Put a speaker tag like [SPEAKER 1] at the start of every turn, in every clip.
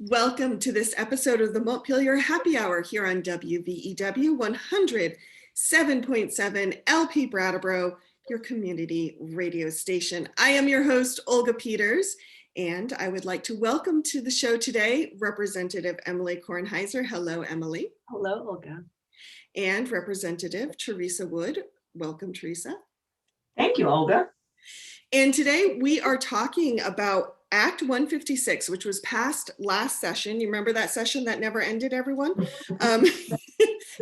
[SPEAKER 1] Welcome to this episode of the Montpelier Happy Hour here on WVEW 107.7 LP Brattleboro, your community radio station. I am your host, Olga Peters, and I would like to welcome to the show today Representative Emily Kornheiser. Hello, Emily.
[SPEAKER 2] Hello, Olga.
[SPEAKER 1] And Representative Theresa Wood. Welcome, Theresa.
[SPEAKER 2] Thank you, Olga.
[SPEAKER 1] And today we are talking about Act 156, which was passed last session. You remember that session that never ended, everyone? And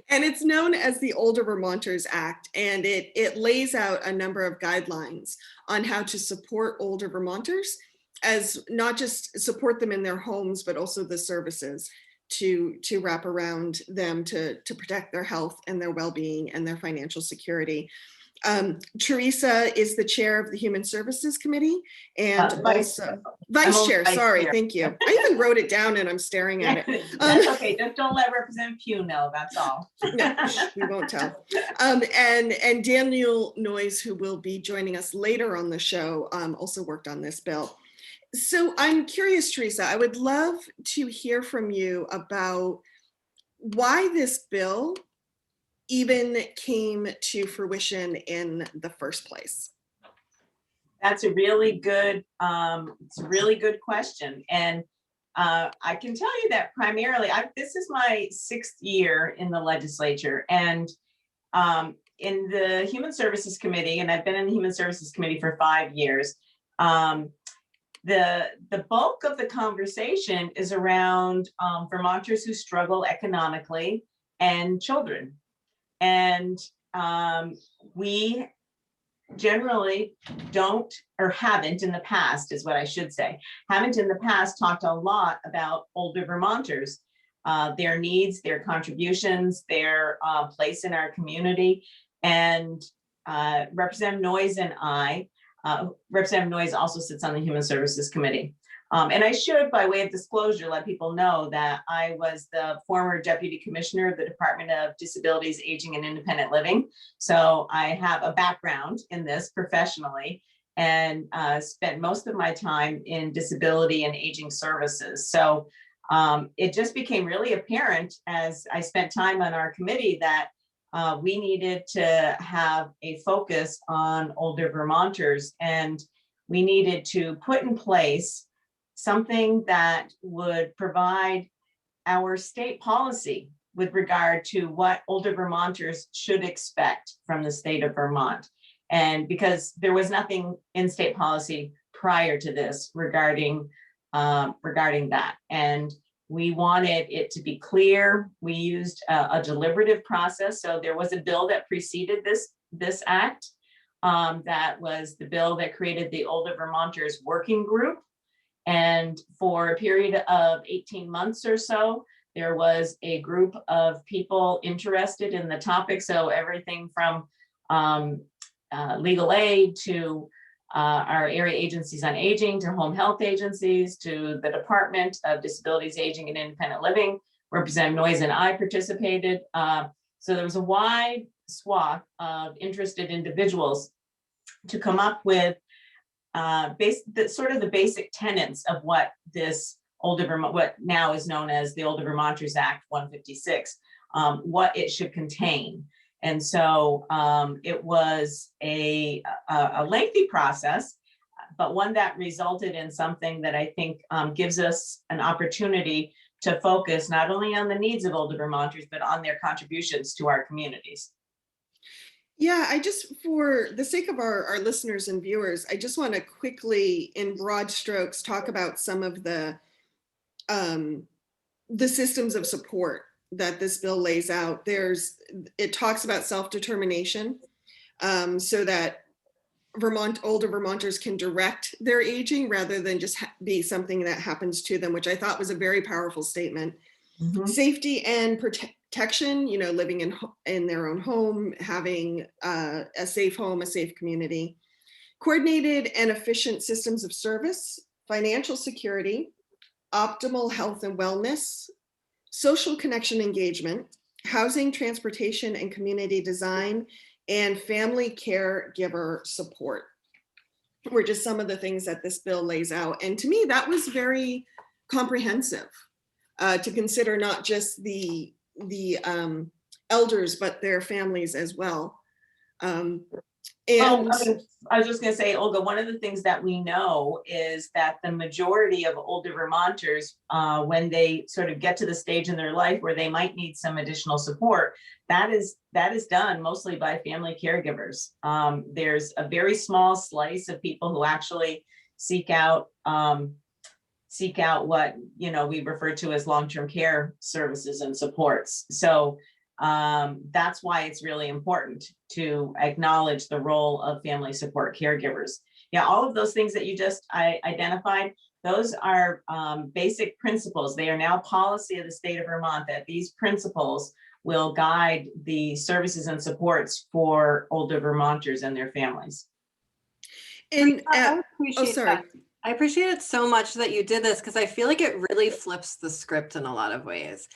[SPEAKER 1] it's known as the Older Vermonters Act, and it lays out a number of guidelines on how to support older Vermonters, as not just support them in their homes, but also the services to wrap around them to protect their health and their well-being and their financial security. Theresa is the chair of the Human Services Committee and Vice Chair. Sorry, thank you. I even wrote it down and I'm staring at it.
[SPEAKER 2] That's okay. Just don't let Representative Pugh know. That's all.
[SPEAKER 1] No, we won't tell. And Daniel Noyes, who will be joining us later on the show, also worked on this bill. So I'm curious, Theresa, I would love to hear from you about why this bill even came to fruition in the first place.
[SPEAKER 2] That's a really good, question. And I can tell you that primarily, this is my 6th year in the legislature, and in the Human Services Committee, and I've been in the Human Services Committee for 5 years. The bulk of the conversation is around Vermonters who struggle economically and children. And we generally don't, or haven't in the past, is what I should say, haven't in the past talked a lot about older Vermonters, their needs, their contributions, their place in our community. And Representative Noyes and I, Representative Noyes also sits on the Human Services Committee. And I should, by way of disclosure, let people know that I was the former Deputy Commissioner of the Department of Disabilities, Aging, and Independent Living. So I have a background in this professionally and spent most of my time in disability and aging services. So it just became really apparent as I spent time on our committee that we needed to have a focus on older Vermonters, and we needed to put in place something that would provide our state policy with regard to what older Vermonters should expect from the state of Vermont. And because there was nothing in state policy prior to this regarding that. And we wanted it to be clear. We used a deliberative process. So there was a bill that preceded this act. That was the bill that created the Older Vermonters Working Group. And for a period of 18 months or so, there was a group of people interested in the topic. So everything from legal aid to our area agencies on aging, to home health agencies, to the Department of Disabilities, Aging, and Independent Living. Representative Noyes and I participated. So there was a wide swath of interested individuals to come up with the basic tenets of what this what now is known as the Older Vermonters Act 156, what it should contain. And so it was a lengthy process, but one that resulted in something that I think gives us an opportunity to focus not only on the needs of older Vermonters, but on their contributions to our communities.
[SPEAKER 1] Yeah, for the sake of our listeners and viewers, I just want to quickly, in broad strokes, talk about some of the systems of support that this bill lays out. It talks about self-determination, so that older Vermonters can direct their aging rather than just be something that happens to them, which I thought was a very powerful statement. Mm-hmm. Safety and protection, living in their own home, having a safe home, a safe community. Coordinated and efficient systems of service, financial security, optimal health and wellness, social connection engagement, housing, transportation, and community design, and family caregiver support were just some of the things that this bill lays out. And to me, that was very comprehensive, to consider not just the elders, but their families as well.
[SPEAKER 2] Well,
[SPEAKER 1] And
[SPEAKER 2] I mean, I was just gonna say, Olga, one of the things that we know is that the majority of older Vermonters, when they sort of get to the stage in their life where they might need some additional support, that is done mostly by family caregivers. There's a very small slice of people who actually seek out what, you know, we refer to as long-term care services and supports. So that's why it's really important to acknowledge the role of family support caregivers. Yeah, all of those things that you just identified, those are basic principles. They are now policy of the state of Vermont, that these principles will guide the services and supports for older Vermonters and their families.
[SPEAKER 1] and
[SPEAKER 3] I appreciate
[SPEAKER 1] sorry.
[SPEAKER 3] that. I appreciate it so much that you did this, because I feel like it really flips the script in a lot of ways.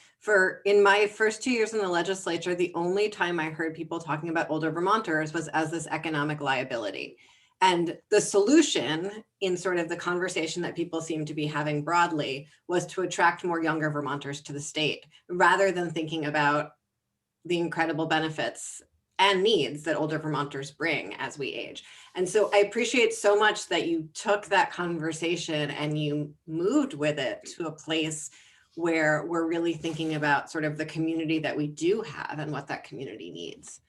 [SPEAKER 3] In my first 2 years in the legislature, the only time I heard people talking about older Vermonters was as this economic liability. And the solution in sort of the conversation that people seem to be having broadly was to attract more younger Vermonters to the state, rather than thinking about the incredible benefits and needs that older Vermonters bring as we age. And so I appreciate so much that you took that conversation and you moved with it to a place where we're really thinking about sort of the community that we do have and what that community needs.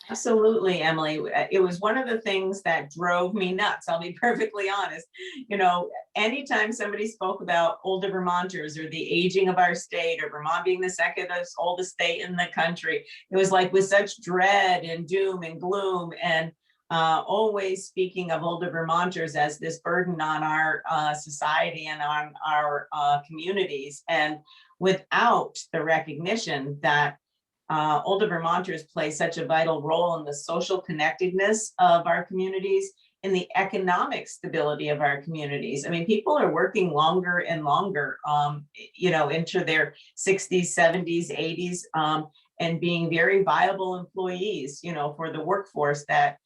[SPEAKER 2] Absolutely, Emily. It was one of the things that drove me nuts. I'll be perfectly honest. You know, anytime somebody spoke about older Vermonters or the aging of our state, or Vermont being the second oldest state in the country, it was like with such dread and doom and gloom, and always speaking of older Vermonters as this burden on our society and on our communities, and without the recognition that older Vermonters play such a vital role in the social connectedness of our communities, in the economic stability of our communities. I mean, people are working longer and longer, you know, into their 60s, 70s, 80s, and being very viable employees, you know, for the workforce that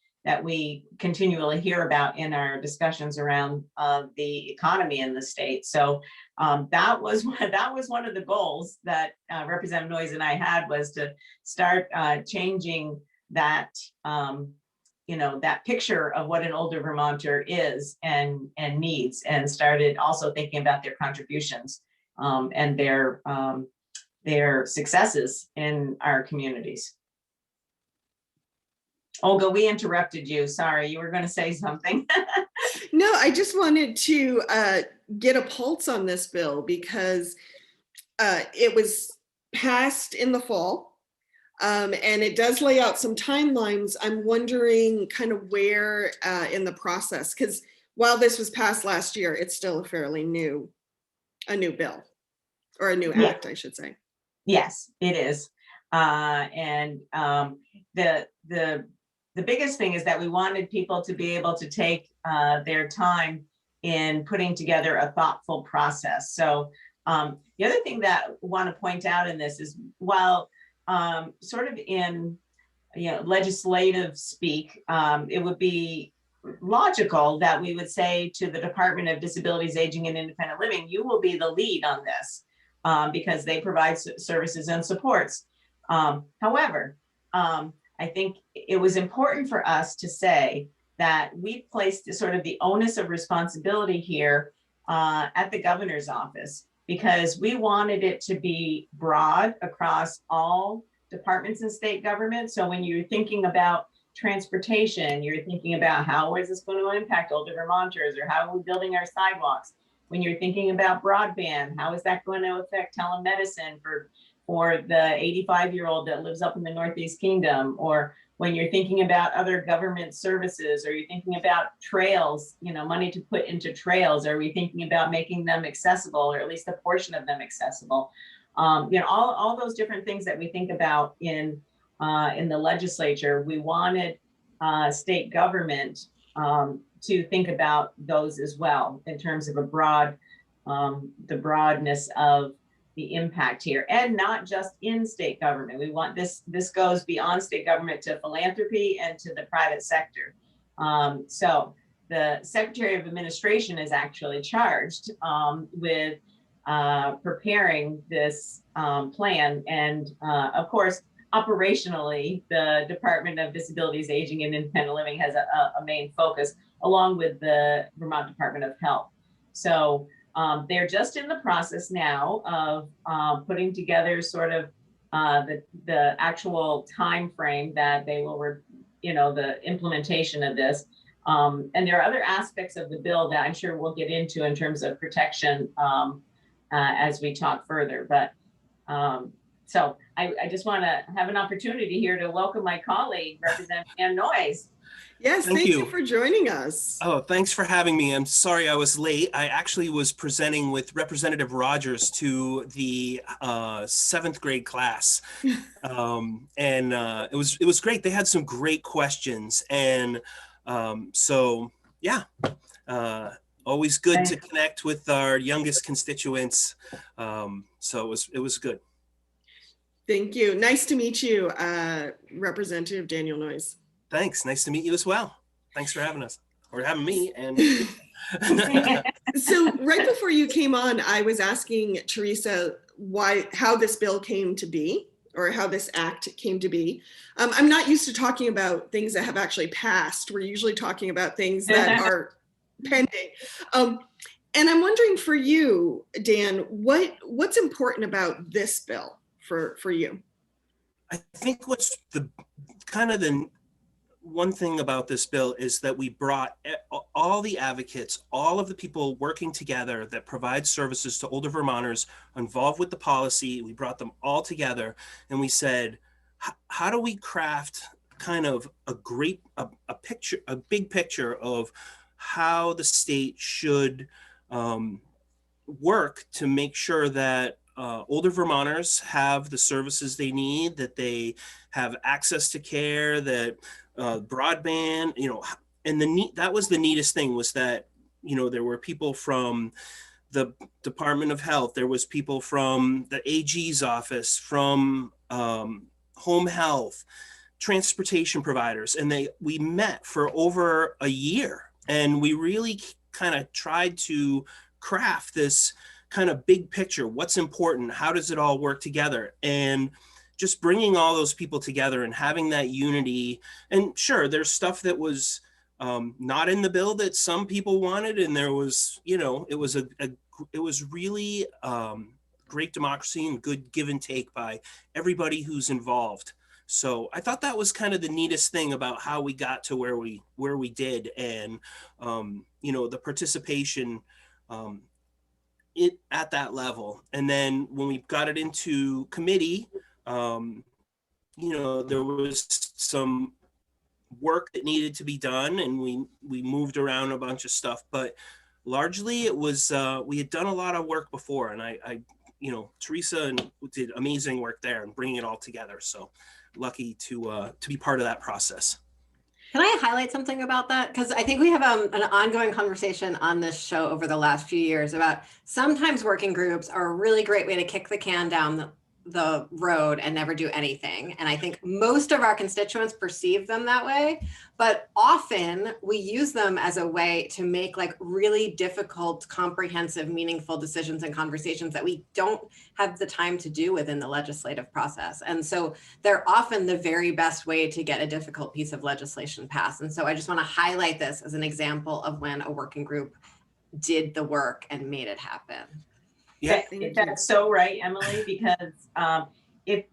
[SPEAKER 2] we continually hear about in our discussions around the economy in the state. So that was one of the goals that Representative Noyes and I had, was to start changing that, you know, that picture of what an older Vermonter is and needs, and started also thinking about their contributions and their successes in our communities. Olga, we interrupted you. Sorry, you were going to say something.
[SPEAKER 1] No, I just wanted to get a pulse on this bill, because it was passed in the fall, and it does lay out some timelines. I'm wondering kind of where in the process, because while this was passed last year, it's still a fairly new bill, or a new act, I should say.
[SPEAKER 2] Yes, it is. And the biggest thing is that we wanted people to be able to take their time in putting together a thoughtful process. So the other thing that I want to point out in this is, while sort of in, you know, legislative speak, it would be logical that we would say to the Department of Disabilities, Aging and Independent Living, you will be the lead on this, because they provide services and supports. However, I think it was important for us to say that we placed sort of the onus of responsibility here at the governor's office, because we wanted it to be broad across all departments in state government. So when you're thinking about transportation, you're thinking about how is this going to impact older Vermonters, or how are we building our sidewalks? When you're thinking about broadband, how is that going to affect telemedicine for the 85-year-old that lives up in the Northeast Kingdom? Or when you're thinking about other government services, or you're thinking about trails, you know, money to put into trails, are we thinking about making them accessible, or at least a portion of them accessible? You know, all those different things that we think about in the legislature, we wanted state government to think about those as well, in terms of the broadness of the impact here, and not just in state government. We want this goes beyond state government to philanthropy and to the private sector. So the Secretary of Administration is actually charged with preparing this plan. And of course, operationally, the Department of Disabilities, Aging, and Independent Living has a main focus, along with the Vermont Department of Health. So they're just in the process now of putting together sort of the actual time frame that they will, the implementation of this. And there are other aspects of the bill that I'm sure we'll get into in terms of protection as we talk further. But so I just want to have an opportunity here to welcome my colleague, Representative Ann Noyes.
[SPEAKER 1] Yes,
[SPEAKER 4] Thank
[SPEAKER 1] thank you
[SPEAKER 4] you
[SPEAKER 1] for joining us.
[SPEAKER 4] Oh, thanks for having me. I'm sorry I was late. I actually was presenting with Representative Rogers to the 7th grade class. And it was great. They had some great questions. And so, yeah, always good to connect with our youngest constituents. So it was good.
[SPEAKER 1] Thank you. Nice to meet you, Representative Daniel Noyes.
[SPEAKER 4] Thanks. Nice to meet you as well. Thanks for having us, or having me. And
[SPEAKER 1] so right before you came on, I was asking Theresa how this bill came to be, or how this act came to be. I'm not used to talking about things that have actually passed. We're usually talking about things that are pending. And I'm wondering for you, Dan, what's important about this bill for you?
[SPEAKER 4] I think what's the one thing about this bill is that we brought all the advocates, all of the people working together that provide services to older Vermonters involved with the policy. We brought them all together and we said, how do we craft kind of a big picture of how the state should work to make sure that older Vermonters have the services they need, that they have access to care, that broadband, and that was the neatest thing, was that, there were people from the Department of Health, there was people from the AG's office, from home health, transportation providers, and we met for over a year, and we really kind of tried to craft this kind of big picture. What's important? How does it all work together? And just bringing all those people together and having that unity. And sure, there's stuff that was not in the bill that some people wanted, and there was, it was really great democracy and good give and take by everybody who's involved. So I thought that was kind of the neatest thing about how we got to where we did, and the participation at that level. And then when we got it into committee, there was some work that needed to be done, and we moved around a bunch of stuff, but largely it was, we had done a lot of work before, and I Theresa did amazing work there and bringing it all together. So lucky to be part of that process.
[SPEAKER 3] Can I highlight something about that? Because I think we have an ongoing conversation on this show over the last few years about sometimes working groups are a really great way to kick the can down the road and never do anything. And I think most of our constituents perceive them that way, but often we use them as a way to make like really difficult, comprehensive, meaningful decisions and conversations that we don't have the time to do within the legislative process. And so they're often the very best way to get a difficult piece of legislation passed. And so I just want to highlight this as an example of when a working group did the work and made it happen.
[SPEAKER 4] Yeah,
[SPEAKER 2] that's so right, Emily, because if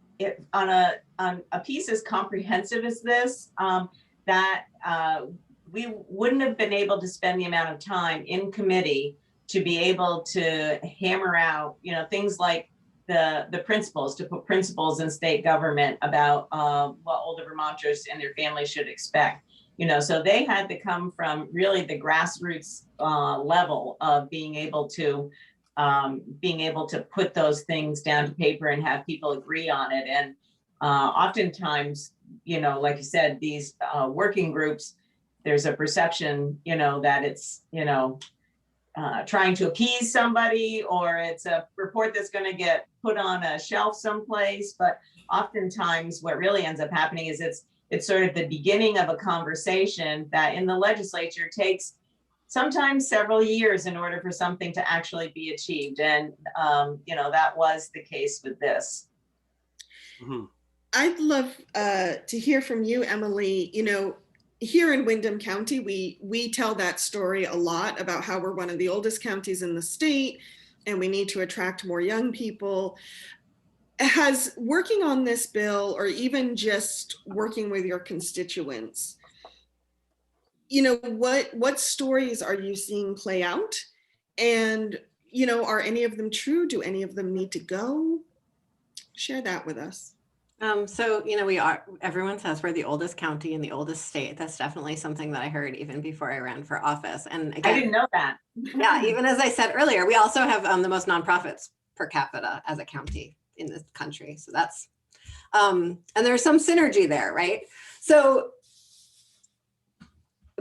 [SPEAKER 2] on a piece as comprehensive as this, that we wouldn't have been able to spend the amount of time in committee to be able to hammer out, things like the principles, to put principles in state government about what older Vermonters and their families should expect. So they had to come from really the grassroots level of being able to put those things down to paper and have people agree on it. And oftentimes, like you said, these working groups, there's a perception, that it's, trying to appease somebody, or it's a report that's going to get put on a shelf someplace. But oftentimes what really ends up happening is it's sort of the beginning of a conversation that in the legislature takes sometimes several years in order for something to actually be achieved. And, that was the case with this.
[SPEAKER 4] Mm-hmm.
[SPEAKER 1] I'd love to hear from you, Emily. Here in Windham County, we tell that story a lot about how we're one of the oldest counties in the state and we need to attract more young people. Has working on this bill, or even just working with your constituents, what stories are you seeing play out? And, are any of them true? Do any of them need to go? Share that with us.
[SPEAKER 3] So, everyone says we're the oldest county in the oldest state. That's definitely something that I heard even before I ran for office. And again,
[SPEAKER 2] I didn't know that.
[SPEAKER 3] Yeah, even as I said earlier, we also have the most nonprofits per capita as a county in this country. So that's, and there's some synergy there, right? So,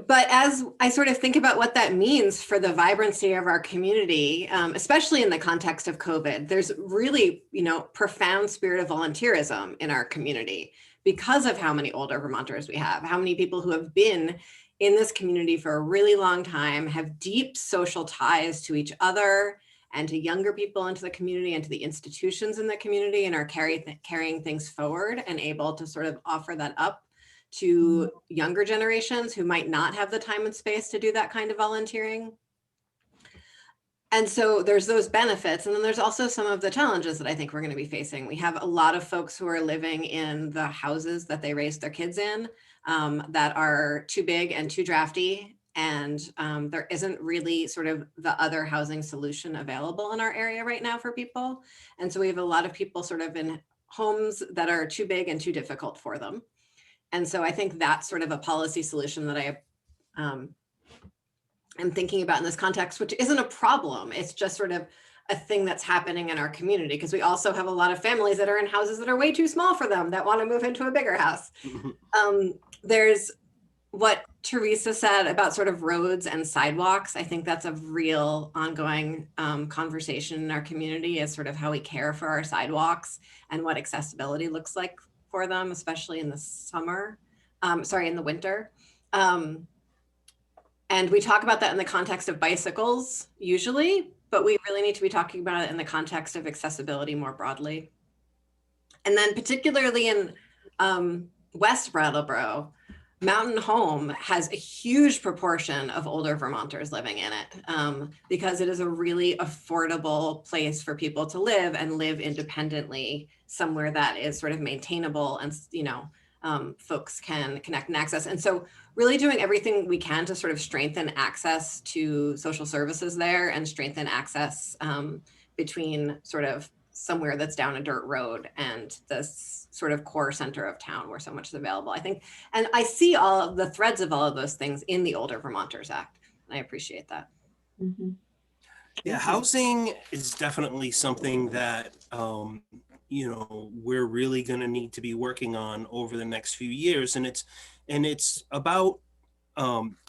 [SPEAKER 3] but as I sort of think about what that means for the vibrancy of our community, especially in the context of COVID, there's really, profound spirit of volunteerism in our community because of how many older Vermonters we have, how many people who have been in this community for a really long time, have deep social ties to each other and to younger people into the community and to the institutions in the community, and are carrying things forward and able to sort of offer that up to younger generations who might not have the time and space to do that kind of volunteering. And so there's those benefits. And then there's also some of the challenges that I think we're going to be facing. We have a lot of folks who are living in the houses that they raised their kids in that are too big and too drafty. And there isn't really sort of the other housing solution available in our area right now for people. And so we have a lot of people sort of in homes that are too big and too difficult for them. And so I think that's sort of a policy solution that I am thinking about in this context, which isn't a problem. It's just sort of a thing that's happening in our community, because we also have a lot of families that are in houses that are way too small for them, that want to move into a bigger house. There's what Theresa said about sort of roads and sidewalks. I think that's a real ongoing conversation in our community, is sort of how we care for our sidewalks and what accessibility looks like for them, especially in the summer, in the winter. And we talk about that in the context of bicycles usually, but we really need to be talking about it in the context of accessibility more broadly. And then particularly in West Brattleboro, Mountain Home has a huge proportion of older Vermonters living in it because it is a really affordable place for people to live and live independently, somewhere that is sort of maintainable and, folks can connect and access. And so really doing everything we can to sort of strengthen access to social services there and strengthen access between sort of somewhere that's down a dirt road and this sort of core center of town where so much is available, I think. And I see all of the threads of all of those things in the Older Vermonters Act. And I appreciate that.
[SPEAKER 2] Mm-hmm.
[SPEAKER 4] Yeah, housing is definitely something that, we're really going to need to be working on over the next few years. And it's about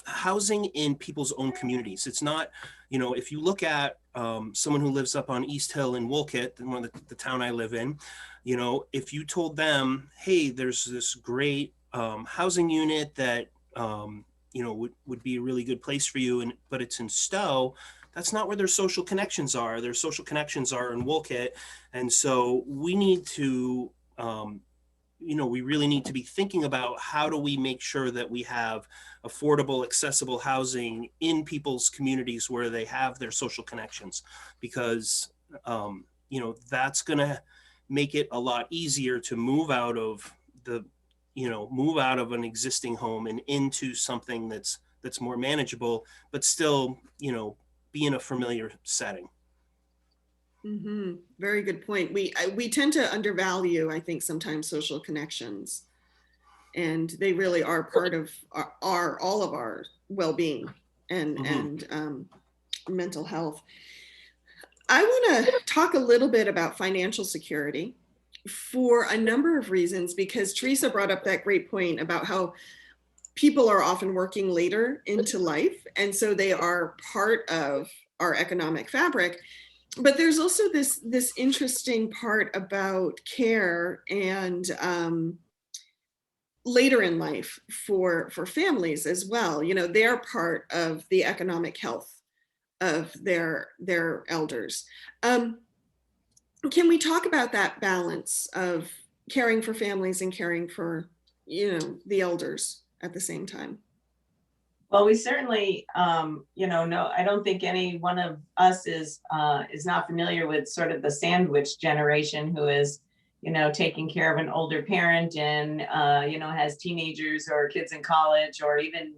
[SPEAKER 4] housing in people's own communities. It's not, if you look at someone who lives up on East Hill in Wolcott, the town I live in, if you told them, hey, there's this great housing unit that, would be a really good place for you, but it's in Stowe, that's not where their social connections are. Their social connections are in Wolcott. And so we need to, we really need to be thinking about how do we make sure that we have affordable, accessible housing in people's communities where they have their social connections, because, that's going to make it a lot easier to move out of an existing home and into something that's more manageable, but still, be in a familiar setting.
[SPEAKER 1] Mm-hmm. Very good point. We tend to undervalue, I think, sometimes social connections, and they really are part of all of our well-being and mental health. I want to talk a little bit about financial security for a number of reasons, because Theresa brought up that great point about how people are often working later into life, and so they are part of our economic fabric. But there's also this interesting part about care and later in life for families as well. You know, they're part of the economic health of their elders. Can we talk about that balance of caring for families and caring for, you know, the elders at the same time?
[SPEAKER 2] Well, we certainly, no, I don't think any one of us is not familiar with sort of the sandwich generation who is, taking care of an older parent and, has teenagers or kids in college or even,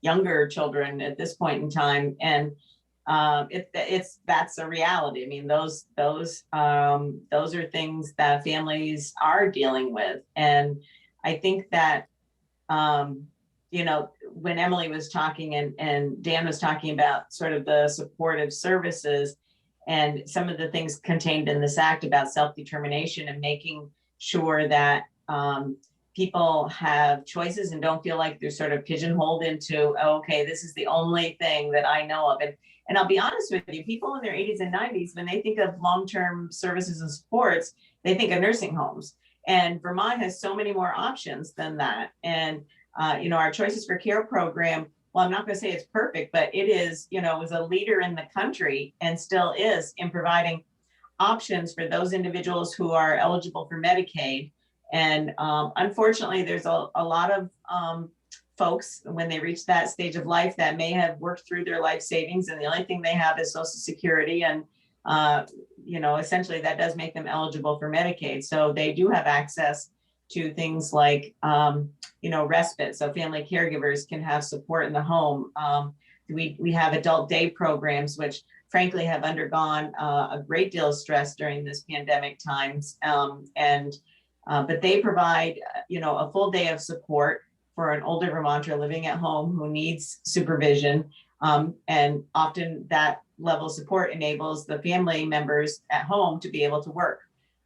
[SPEAKER 2] younger children at this point in time. And that's a reality. I mean, those are things that families are dealing with. And I think that, when Emily was talking and Dan was talking about sort of the supportive services and some of the things contained in this act about self-determination and making sure that people have choices and don't feel like they're sort of pigeonholed into, oh, okay, this is the only thing that I know of. And I'll be honest with you, people in their 80s and 90s, when they think of long-term services and supports, they think of nursing homes. And Vermont has so many more options than that. And our Choices for Care program, well, I'm not going to say it's perfect, but it is, was a leader in the country and still is in providing options for those individuals who are eligible for Medicaid. And unfortunately, there's a lot of folks when they reach that stage of life that may have worked through their life savings and the only thing they have is Social Security. And, essentially that does make them eligible for Medicaid. So they do have access to things like, respite. So family caregivers can have support in the home. We have adult day programs, which frankly have undergone a great deal of stress during this pandemic times. But they provide, a full day of support for an older Vermonter living at home who needs supervision. And often that level of support enables the family members at home to be able to work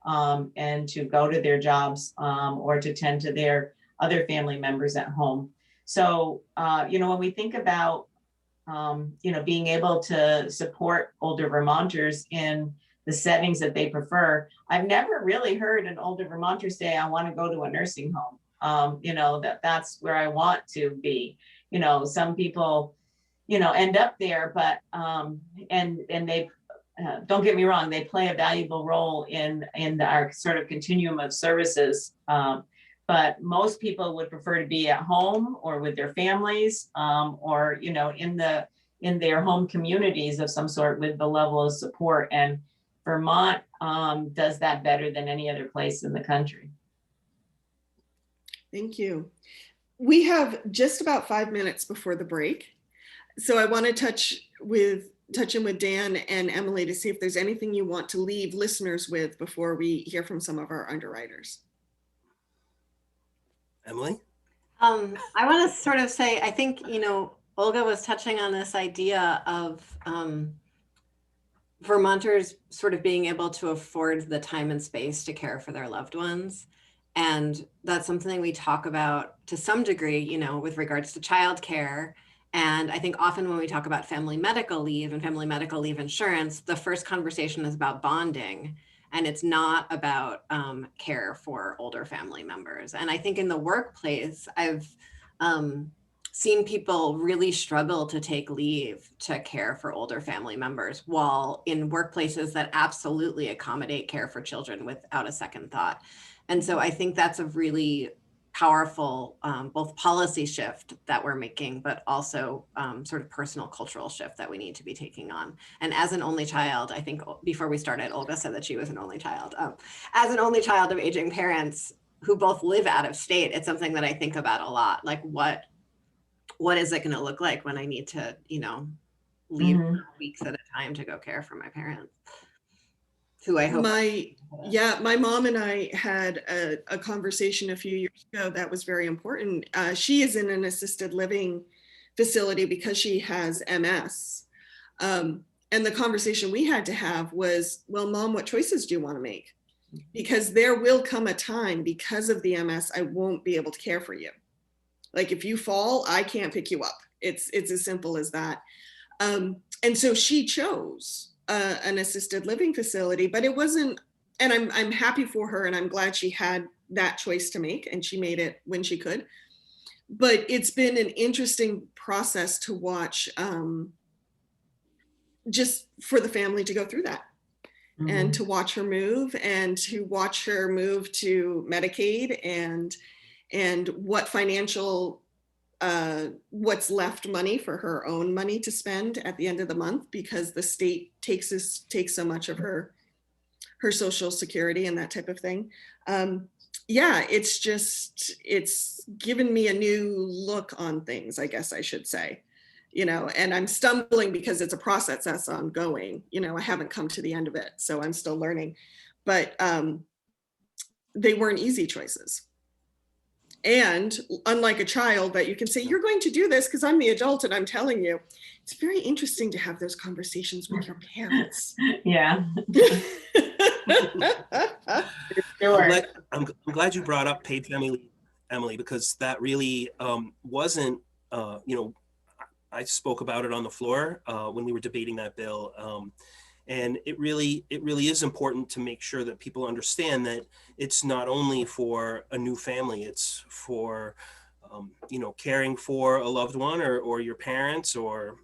[SPEAKER 2] and to go to their jobs or to tend to their other family members at home. So, when we think about, being able to support older Vermonters in the settings that they prefer, I've never really heard an older Vermonter say, I want to go to a nursing home. That's where I want to be. Some people, end up there, but, and they, don't get me wrong, they play a valuable role in our sort of continuum of services. But most people would prefer to be at home or with their families, or, in their home communities of some sort with the level of support. And Vermont does that better than any other place in the country.
[SPEAKER 1] Thank you. We have just about 5 minutes before the break. So I want to touch in with Dan and Emily to see if there's anything you want to leave listeners with before we hear from some of our underwriters.
[SPEAKER 4] Emily?
[SPEAKER 3] I want to sort of say, I think, Olga was touching on this idea of Vermonters sort of being able to afford the time and space to care for their loved ones. And that's something we talk about to some degree, with regards to childcare. And I think often when we talk about family medical leave and family medical leave insurance, the first conversation is about bonding. And it's not about care for older family members. And I think in the workplace, I've seen people really struggle to take leave to care for older family members, while in workplaces that absolutely accommodate care for children without a second thought. And so I think that's a really powerful both policy shift that we're making, but also sort of personal cultural shift that we need to be taking on. And as an only child, I think before we started, Olga said that she was an only child. As an only child of aging parents who both live out of state, it's something that I think about a lot. Like what is it going to look like when I need to, leave weeks at a time to go care for my parents? Who I hope.
[SPEAKER 1] My mom and I had a conversation a few years ago that was very important. She is in an assisted living facility because she has MS. And the conversation we had to have was, well, Mom, what choices do you want to make? Because there will come a time because of the MS, I won't be able to care for you. Like if you fall, I can't pick you up. It's as simple as that. And so she chose an assisted living facility, but it wasn't, and I'm happy for her and I'm glad she had that choice to make, and she made it when she could. But it's been an interesting process to watch, just for the family to go through that. And to watch her move, and to watch her move to Medicaid, and what financial, what's left money for her own money to spend at the end of the month, because the state takes so much of her Social Security and that type of thing. Yeah, it's given me a new look on things, I guess I should say. And I'm stumbling because it's a process that's ongoing. I haven't come to the end of it, so I'm still learning. But they weren't easy choices. And unlike a child that you can say, you're going to do this because I'm the adult and I'm telling you, it's very interesting to have those conversations with your parents.
[SPEAKER 2] Yeah.
[SPEAKER 4] Sure. I'm glad you brought up paid family leave, Emily, because that really wasn't, I spoke about it on the floor when we were debating that bill. And it really is important to make sure that people understand that it's not only for a new family, it's for, caring for a loved one or your parents or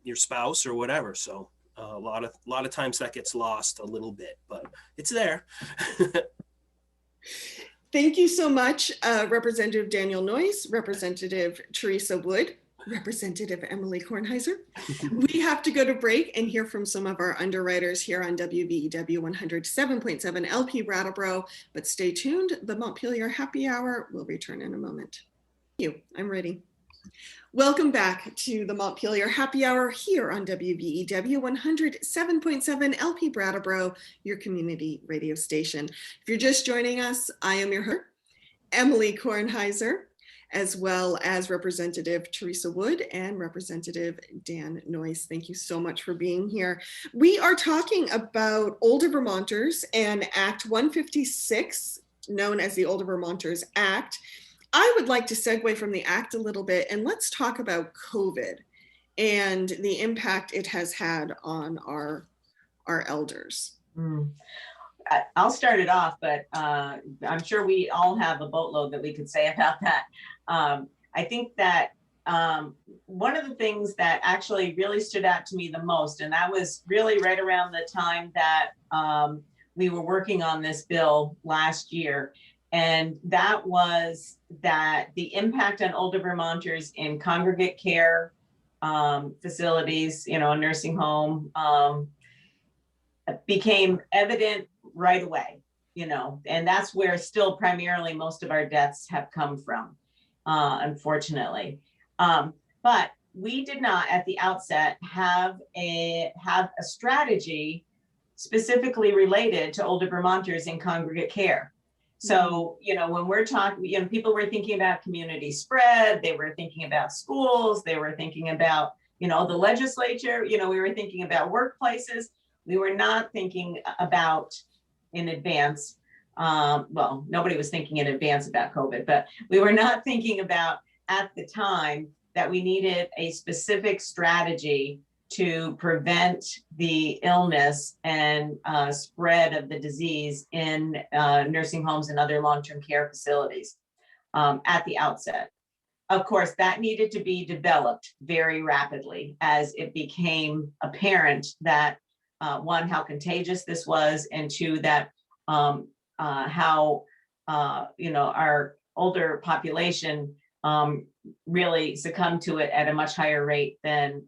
[SPEAKER 4] your spouse or whatever. So a lot of times that gets lost a little bit, but it's there.
[SPEAKER 1] Thank you so much, Representative Daniel Noyes, Representative Theresa Wood, Representative Emily Kornheiser. We have to go to break and hear from some of our underwriters here on WVEW 107.7 LP Brattleboro, but stay tuned. The Montpelier Happy Hour will return in a moment. Thank you. I'm ready. Welcome back to the Montpelier Happy Hour here on WVEW 107.7 LP Brattleboro, your community radio station. If you're just joining us, I am your host, Emily Kornheiser, as well as Representative Theresa Wood and Representative Dan Noyes. Thank you so much for being here. We are talking about Older Vermonters and Act 156, known as the Older Vermonters Act. I would like to segue from the act a little bit, and let's talk about COVID and the impact it has had on our elders.
[SPEAKER 2] I'll start it off, but I'm sure we all have a boatload that we could say about that. I think that one of the things that actually really stood out to me the most, and that was really right around the time that we were working on this bill last year, and that was that the impact on older Vermonters in congregate care facilities, a nursing home, became evident right away, and that's where still primarily most of our deaths have come from, unfortunately. But we did not at the outset have a strategy specifically related to older Vermonters in congregate care. So, when we're talking, people were thinking about community spread, they were thinking about schools, they were thinking about, the legislature, we were thinking about workplaces. We were not thinking about in advance. Well, nobody was thinking in advance about COVID, but we were not thinking about at the time that we needed a specific strategy to prevent the illness and spread of the disease in nursing homes and other long-term care facilities at the outset. Of course, that needed to be developed very rapidly as it became apparent that one, how contagious this was, and two, that how our older population really succumbed to it at a much higher rate than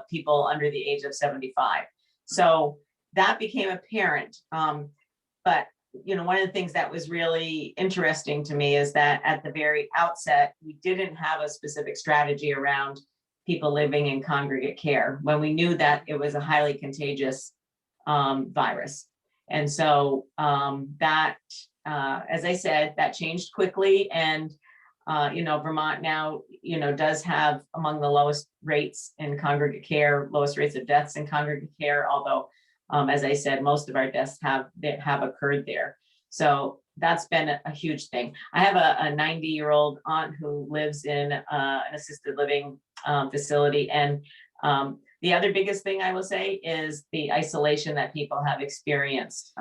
[SPEAKER 2] people under the age of 75. So that became apparent. But one of the things that was really interesting to me is that at the very outset, we didn't have a specific strategy around people living in congregate care when we knew that it was a highly contagious virus. And so that, as I said, that changed quickly. And, Vermont now, does have among the lowest rates in congregate care, lowest rates of deaths in congregate care, although, as I said, most of our deaths have occurred there. So that's been a huge thing. I have a 90-year-old aunt who lives in an assisted living facility. And the other biggest thing I will say is the isolation that people have experienced.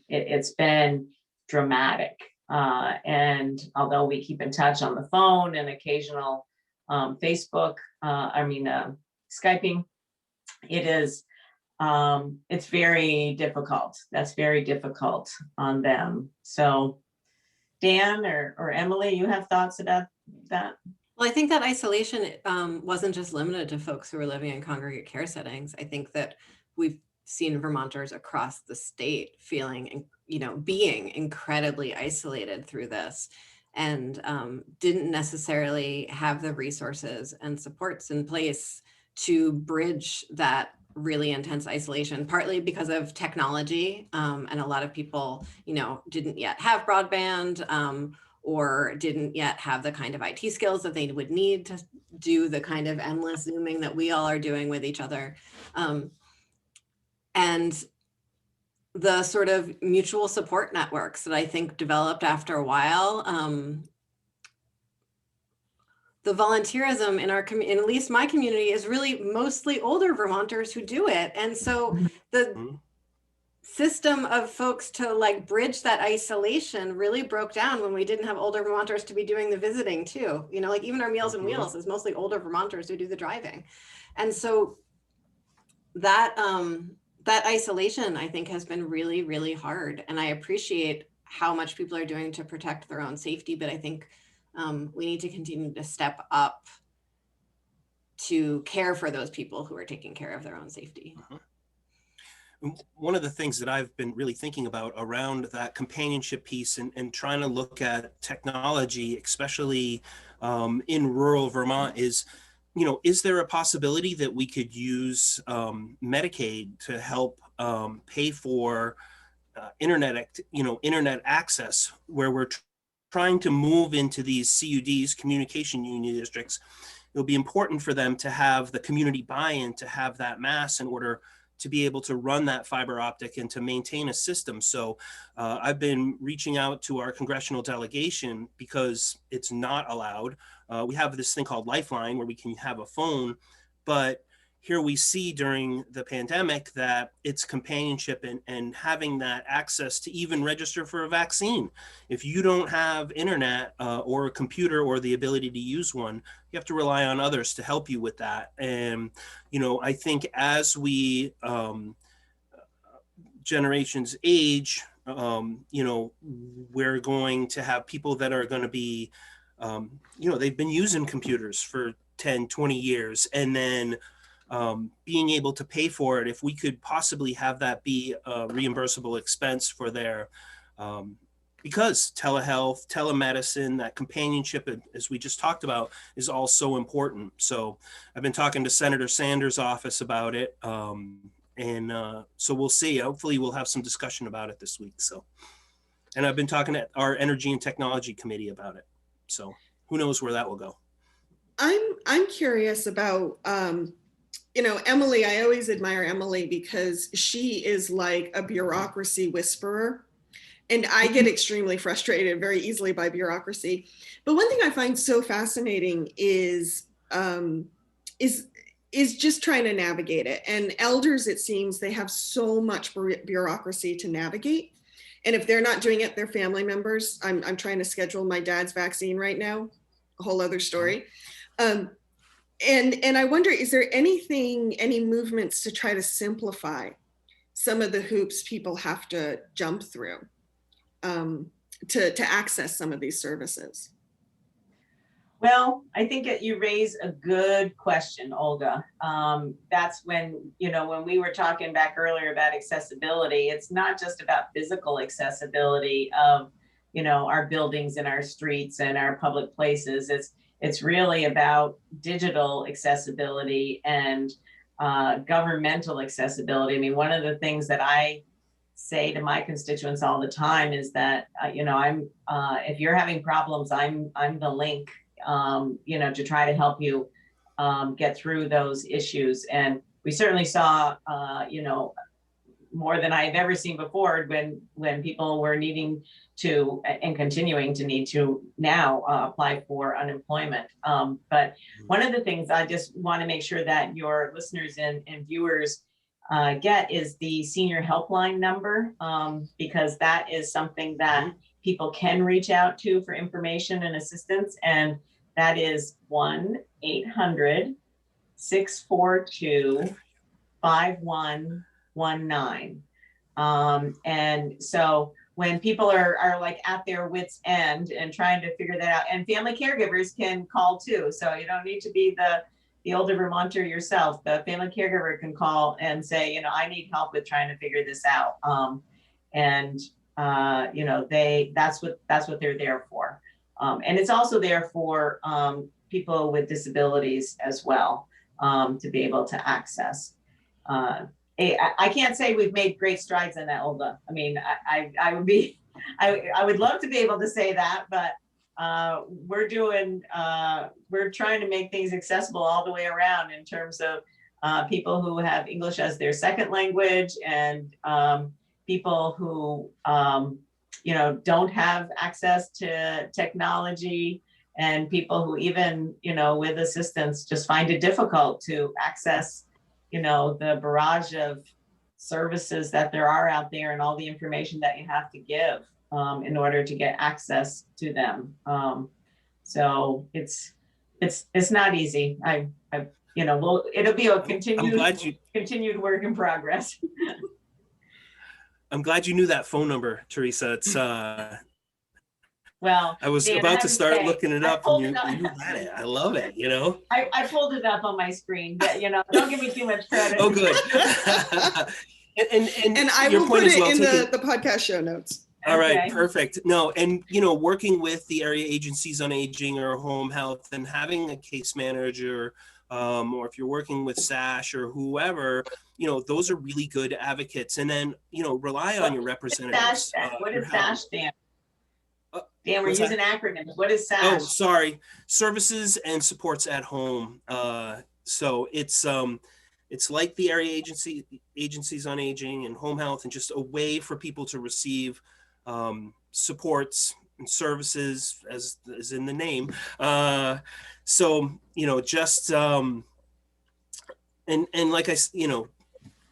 [SPEAKER 2] It's been dramatic. And although we keep in touch on the phone and occasional Facebook, Skyping, it's very difficult. That's very difficult on them. So Dan or Emily, you have thoughts about that?
[SPEAKER 3] Well, I think that isolation wasn't just limited to folks who are living in congregate care settings. I think that we've seen Vermonters across the state feeling, being incredibly isolated through this, and didn't necessarily have the resources and supports in place to bridge that really intense isolation, partly because of technology. And a lot of people, didn't yet have broadband, or didn't yet have the kind of IT skills that they would need to do the kind of endless Zooming that we all are doing with each other. And the sort of mutual support networks that I think developed after a while. The volunteerism in in at least my community, is really mostly older Vermonters who do it. And so the system of folks to bridge that isolation really broke down when we didn't have older Vermonters to be doing the visiting too. Even our Meals on Wheels is mostly older Vermonters who do the driving. And so that isolation, I think, has been really, really hard. And I appreciate how much people are doing to protect their own safety, but I think we need to continue to step up to care for those people who are taking care of their own safety.
[SPEAKER 4] One of the things that I've been really thinking about around that companionship piece and trying to look at technology, especially in rural Vermont, is there a possibility that we could use Medicaid to help pay for internet access, where we're trying to move into these CUDs, communication union districts? It'll be important for them to have the community buy-in, to have that mass in order to be able to run that fiber optic and to maintain a system. So I've been reaching out to our congressional delegation, because it's not allowed. We have this thing called Lifeline where we can have a phone, but here we see during the pandemic that it's companionship and having that access to even register for a vaccine. If you don't have internet or a computer or the ability to use one, you have to rely on others to help you with that. And, I think as we generations age, we're going to have people that are going to be, they've been using computers for 10, 20 years, and then being able to pay for it, if we could possibly have that be a reimbursable expense for their, because telehealth, telemedicine, that companionship, as we just talked about, is all so important. So I've been talking to Senator Sanders' office about it. So we'll see. Hopefully we'll have some discussion about it this week. So, and I've been talking to our Energy and Technology Committee about it. So who knows where that will go.
[SPEAKER 1] I'm curious about, Emily. I always admire Emily because she is like a bureaucracy whisperer. And I get extremely frustrated very easily by bureaucracy. But one thing I find so fascinating is just trying to navigate it. And elders, it seems, they have so much bureaucracy to navigate. And if they're not doing it, their family members. I'm trying to schedule my dad's vaccine right now. A whole other story. And I wonder, is there any movements to try to simplify some of the hoops people have to jump through to access some of these services?
[SPEAKER 2] Well, I think you raise a good question, Olga. That's when we were talking back earlier about accessibility, it's not just about physical accessibility of, our buildings and our streets and our public places. It's really about digital accessibility and governmental accessibility. I mean, one of the things that I say to my constituents all the time is that, I'm if you're having problems, I'm the link, to try to help you get through those issues. And we certainly saw, more than I've ever seen before when people were needing to and continuing to need to now apply for unemployment. But one of the things I just want to make sure that your listeners and viewers get is the senior helpline number, because that is something that people can reach out to for information and assistance. And that is 1-800-642-5119. And so when people are like at their wits' end and trying to figure that out, and family caregivers can call too. So you don't need to be the older Vermonter yourself. The family caregiver can call and say, you know, I need help with trying to figure this out. You know, that's what they're there for. And it's also there for people with disabilities as well, to be able to access. I can't say we've made great strides in that, Olga. I mean, I would love to be able to say that, but we're trying to make things accessible all the way around in terms of people who have English as their second language, and people who you know, don't have access to technology, and people who even, you know, with assistance just find it difficult to access, you know, the barrage of services that there are out there and all the information that you have to give in order to get access to them. So it's not easy. You know, well, it'll be a continued work in progress.
[SPEAKER 4] I'm glad you knew that phone number, Theresa. It's
[SPEAKER 2] well,
[SPEAKER 4] I was
[SPEAKER 2] Dan,
[SPEAKER 4] about to start looking it up, and you had it. I love it. You know,
[SPEAKER 2] I pulled it up on my screen, but you know, don't give me too much credit.
[SPEAKER 4] Oh, good.
[SPEAKER 1] and I will put it in the podcast show notes.
[SPEAKER 4] All right, perfect. No, and you know, working with the area agencies on aging or home health, and having a case manager, or if you're working with SASH or whoever, you know, those are really good advocates. And then, you know, rely on your representatives.
[SPEAKER 2] What is SASH stand? Dan, we're using acronyms. What is SASH?
[SPEAKER 4] Oh, sorry. Services and Supports at Home. So it's like the area agencies on aging and home health, and just a way for people to receive supports and services, as in the name. So, you know, just and like you know,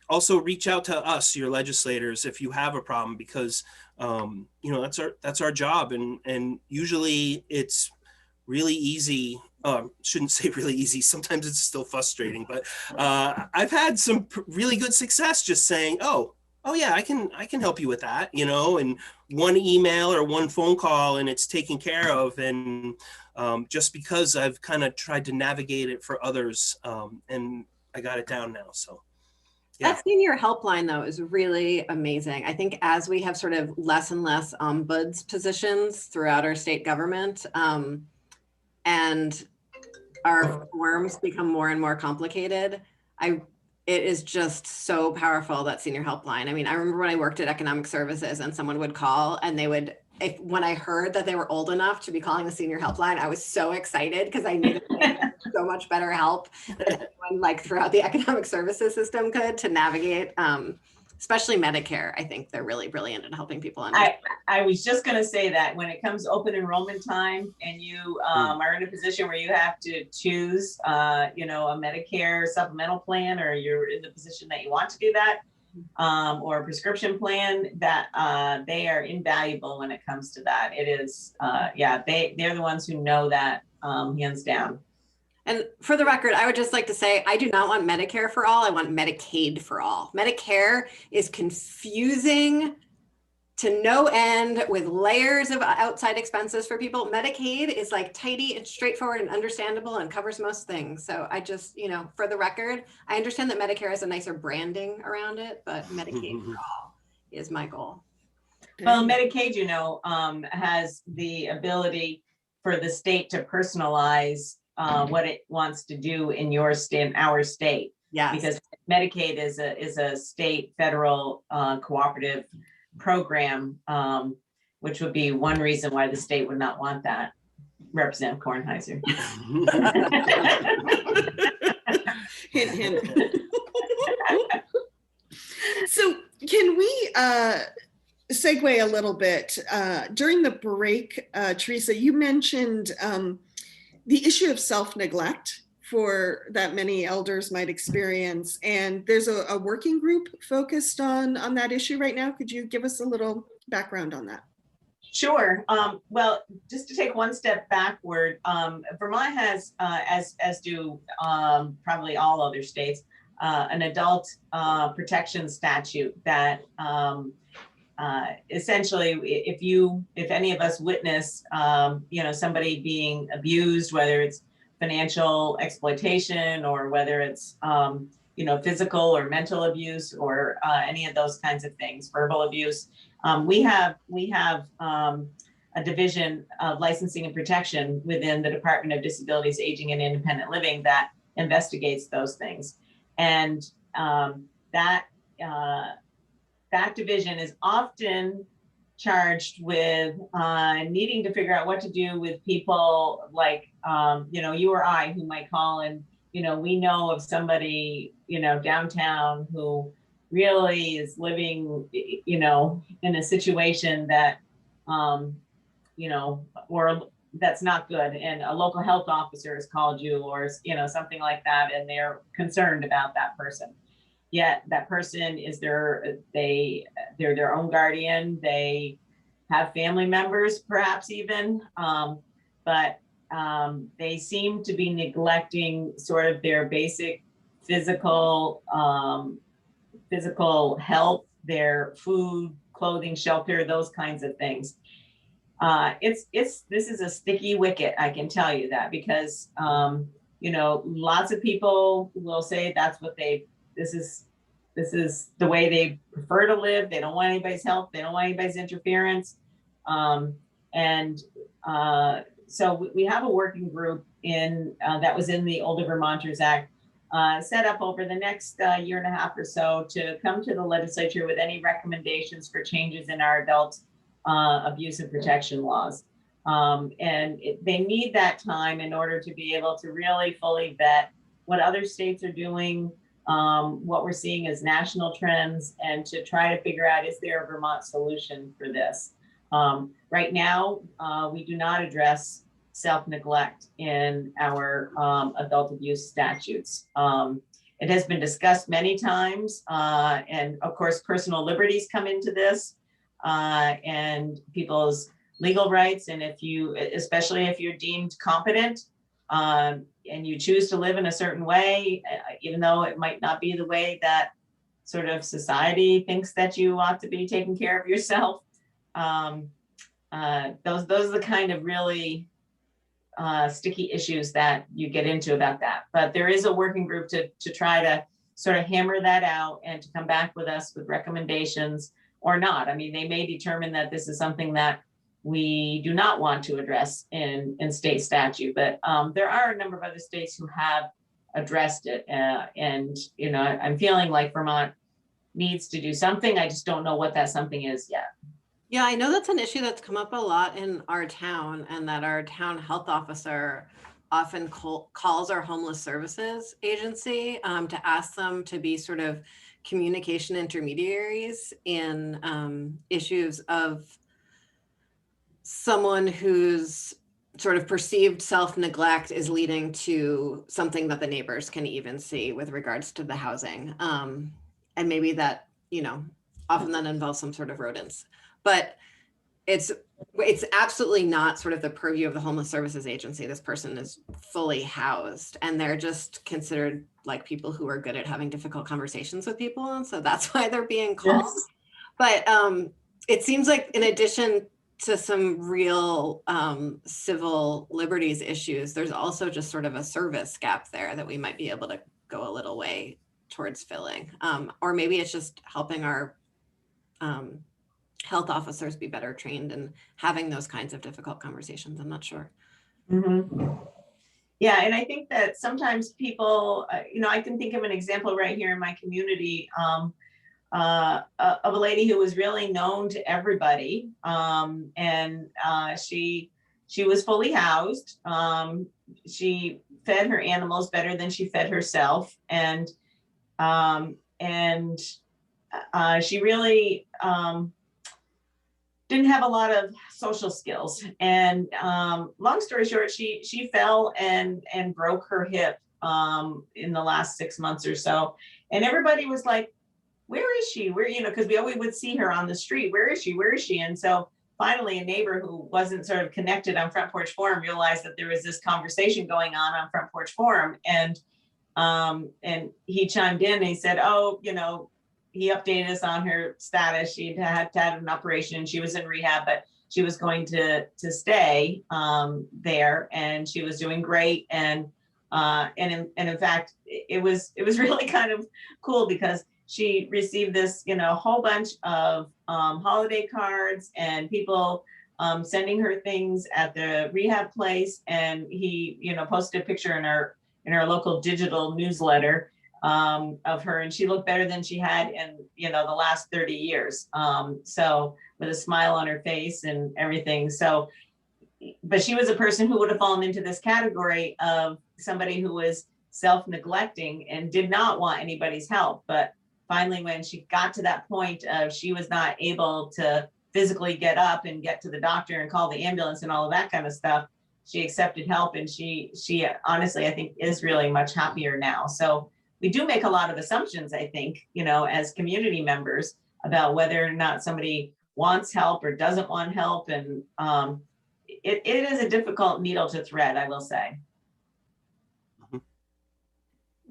[SPEAKER 4] also reach out to us, your legislators, if you have a problem, because you know, that's our job, and usually it's really easy. Shouldn't say really easy. Sometimes it's still frustrating, but I've had some really good success just saying, oh yeah, I can help you with that, you know, and one email or one phone call, and it's taken care of. And just because I've kind of tried to navigate it for others, and I got it down now. So. Yeah.
[SPEAKER 3] That senior helpline, though, is really amazing. I think as we have sort of less and less ombuds positions throughout our state government, and our forms become more and more complicated, it is just so powerful, that senior helpline. I mean, I remember when I worked at economic services and someone would call, and they would, when I heard that they were old enough to be calling the senior helpline, I was so excited, because I knew that they had so much better help than anyone like throughout the economic services system could to navigate, especially Medicare. I think they're really brilliant at helping people understand.
[SPEAKER 2] I was just going to say that when it comes to open enrollment time, and you are in a position where you have to choose, you know, a Medicare supplemental plan, or you're in the position that you want to do that, or a prescription plan, that they are invaluable when it comes to that. It is, yeah, they're the ones who know that hands down.
[SPEAKER 3] And for the record, I would just like to say, I do not want Medicare for all. I want Medicaid for all. Medicare is confusing to no end, with layers of outside expenses for people. Medicaid is like tidy and straightforward and understandable and covers most things. So I just, you know, for the record, I understand that Medicare has a nicer branding around it, but Medicaid for all is my goal.
[SPEAKER 2] Well, Medicaid, you know, has the ability for the state to personalize what it wants to do in your state, in our state.
[SPEAKER 3] Yeah.
[SPEAKER 2] Because Medicaid is a state federal cooperative program, which would be one reason why the state would not want that. Representative Kornheiser.
[SPEAKER 1] Hint, hint. So can we segue a little bit? During the break, Theresa, you mentioned the issue of self-neglect that many elders might experience. And there's a working group focused on that issue right now. Could you give us a little background on that?
[SPEAKER 2] Sure. Well, just to take one step backward, Vermont has, as do probably all other states, an adult protection statute that essentially, if any of us witness, somebody being abused, whether it's financial exploitation or whether it's, physical or mental abuse or any of those kinds of things, verbal abuse, we have a division of licensing and protection within the Department of Disabilities, Aging and Independent Living that investigates those things. And that division is often charged with needing to figure out what to do with people like, you or I, who might call and, we know of somebody, downtown who really is living, in a situation that, or that's not good. And a local health officer has called you or, something like that, and they're concerned about that person. Yet that person is they're their own guardian. They have family members, perhaps even, but they seem to be neglecting sort of their basic physical health, their food, clothing, shelter, those kinds of things. This is a sticky wicket, I can tell you that, because lots of people will say that's what this is the way they prefer to live. They don't want anybody's help. They don't want anybody's interference. So we have a working group that was in the Older Vermonters Act, set up over the next year and a half or so to come to the legislature with any recommendations for changes in our adult abuse and protection laws. They need that time in order to be able to really fully vet what other states are doing, what we're seeing as national trends, and to try to figure out, is there a Vermont solution for this? Right now, we do not address self-neglect in our adult abuse statutes. It has been discussed many times, and of course, personal liberties come into this, and people's legal rights. And especially if you're deemed competent, and you choose to live in a certain way, even though it might not be the way that sort of society thinks that you ought to be taking care of yourself. Those are the kind of really sticky issues that you get into about that. But there is a working group to try to sort of hammer that out and to come back with us with recommendations or not. I mean, they may determine that this is something that we do not want to address in state statute, but there are a number of other states who have addressed it. And, I'm feeling like Vermont needs to do something. I just don't know what that something is yet.
[SPEAKER 3] Yeah, I know that's an issue that's come up a lot in our town, and that our town health officer often calls our homeless services agency to ask them to be sort of communication intermediaries in issues of someone whose sort of perceived self-neglect is leading to something that the neighbors can even see with regards to the housing. And maybe that, often that involves some sort of rodents. But it's absolutely not sort of the purview of the Homeless Services Agency. This person is fully housed, and they're just considered like people who are good at having difficult conversations with people. And so that's why they're being called. Yes. But it seems like in addition to some real civil liberties issues, there's also just sort of a service gap there that we might be able to go a little way towards filling. Or maybe it's just helping our health officers be better trained in having those kinds of difficult conversations. I'm not sure.
[SPEAKER 2] Mm-hmm. Yeah, and I think that sometimes people, I can think of an example right here in my community of a lady who was really known to everybody, and she was fully housed. She fed her animals better than she fed herself, and she really didn't have a lot of social skills. And long story short, she fell and broke her hip in the last 6 months or so. And everybody was like, where is she? Where, because we always would see her on the street. Where is she? Where is she? And so finally a neighbor who wasn't sort of connected on Front Porch Forum realized that there was this conversation going on Front Porch Forum, and he chimed in and he said, oh, he updated us on her status. She'd had to have an operation and she was in rehab, but she was going to stay there, and she was doing great. And in fact, it was really kind of cool because she received this, whole bunch of holiday cards and people sending her things at the rehab place. And he, posted a picture in our local digital newsletter of her, and she looked better than she had in, the last 30 years. So with a smile on her face and everything. So, but she was a person who would have fallen into this category of somebody who was self-neglecting and did not want anybody's help. But finally, when she got to that point of she was not able to physically get up and get to the doctor and call the ambulance and all of that kind of stuff, she accepted help, and she honestly, I think, is really much happier now. So we do make a lot of assumptions, I think, as community members about whether or not somebody wants help or doesn't want help. And it is a difficult needle to thread, I will say.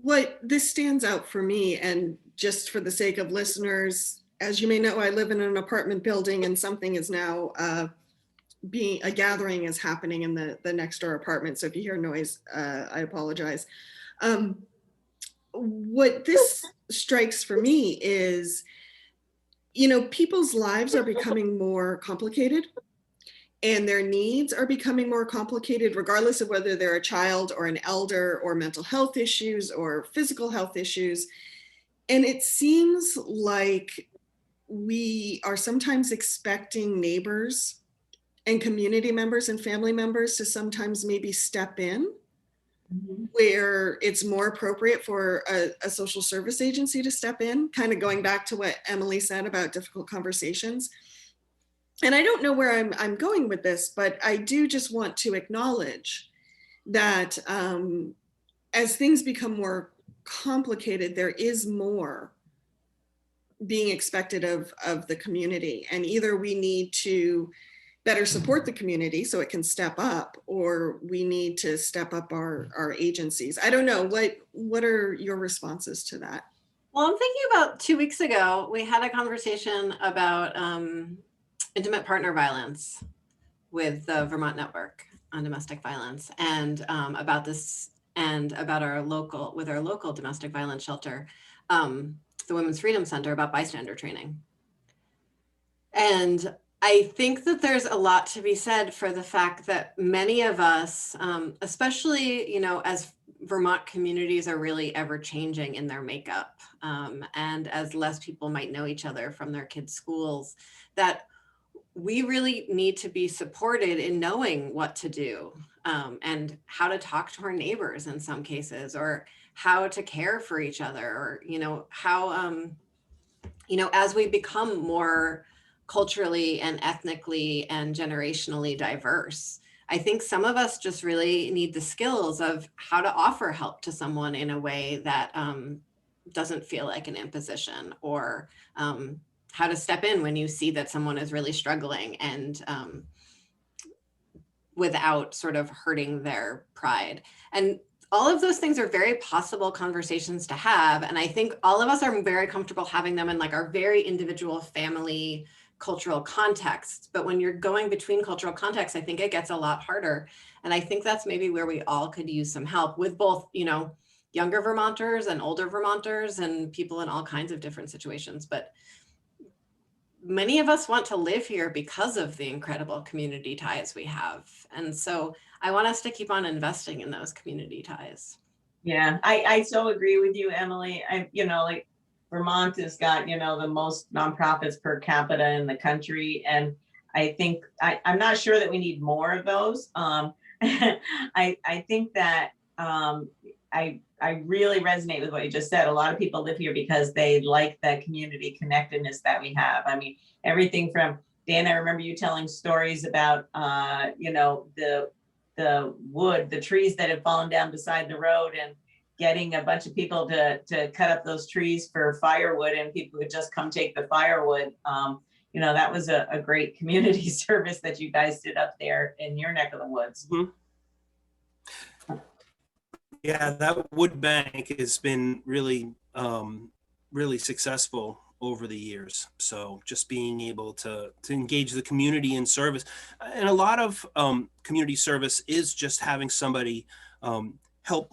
[SPEAKER 1] What this stands out for me, and just for the sake of listeners, as you may know, I live in an apartment building, and something is now a gathering is happening in the next door apartment. So if you hear noise, I apologize. What this strikes for me is, people's lives are becoming more complicated, and their needs are becoming more complicated, regardless of whether they're a child or an elder, or mental health issues or physical health issues. And it seems like we are sometimes expecting neighbors and community members and family members to sometimes maybe step in where it's more appropriate for a social service agency to step in, kind of going back to what Emily said about difficult conversations. And I don't know where I'm going with this, but I do just want to acknowledge that as things become more complicated, there is more being expected of the community. And either we need to better support the community so it can step up, or we need to step up our agencies. I don't know, what are your responses to that?
[SPEAKER 3] Well, I'm thinking about 2 weeks ago, we had a conversation about intimate partner violence with the Vermont Network on Domestic Violence, and about this, and about our local domestic violence shelter, the Women's Freedom Center, about bystander training. And I think that there's a lot to be said for the fact that many of us, especially, as Vermont communities are really ever changing in their makeup, and as less people might know each other from their kids' schools, that we really need to be supported in knowing what to do, and how to talk to our neighbors in some cases, or how to care for each other, or, how, as we become more culturally and ethnically and generationally diverse, I think some of us just really need the skills of how to offer help to someone in a way that doesn't feel like an imposition, or how to step in when you see that someone is really struggling, and without sort of hurting their pride. And all of those things are very possible conversations to have. And I think all of us are very comfortable having them in like our very individual family cultural contexts. But when you're going between cultural contexts, I think it gets a lot harder. And I think that's maybe where we all could use some help with both, younger Vermonters and older Vermonters and people in all kinds of different situations. But many of us want to live here because of the incredible community ties we have. And so I want us to keep on investing in those community ties.
[SPEAKER 2] Yeah, I so agree with you, Emily. Like Vermont has got, the most nonprofits per capita in the country. And I think, I'm not sure that we need more of those. I think that I really resonate with what you just said. A lot of people live here because they like the community connectedness that we have. I mean, everything from, Dan, I remember you telling stories about, the wood, the trees that have fallen down beside the road, and getting a bunch of people to cut up those trees for firewood, and people would just come take the firewood. that was a great community service that you guys did up there in your neck of the woods.
[SPEAKER 4] Mhm. Yeah, that wood bank has been really, really successful over the years. So just being able to engage the community in service, and a lot of community service is just having somebody help,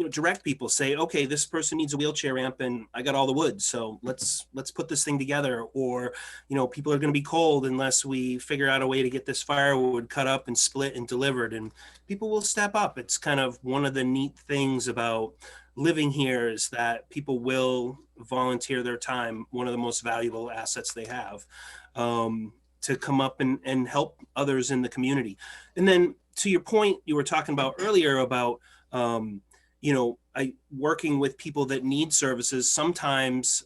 [SPEAKER 4] direct people, say, okay, this person needs a wheelchair ramp and I got all the wood, so let's put this thing together. Or people are going to be cold unless we figure out a way to get this firewood cut up and split and delivered, and people will step up. It's kind of one of the neat things about living here is that people will volunteer their time, one of the most valuable assets they have, to come up and help others in the community. And then to your point you were talking about earlier about working with people that need services, sometimes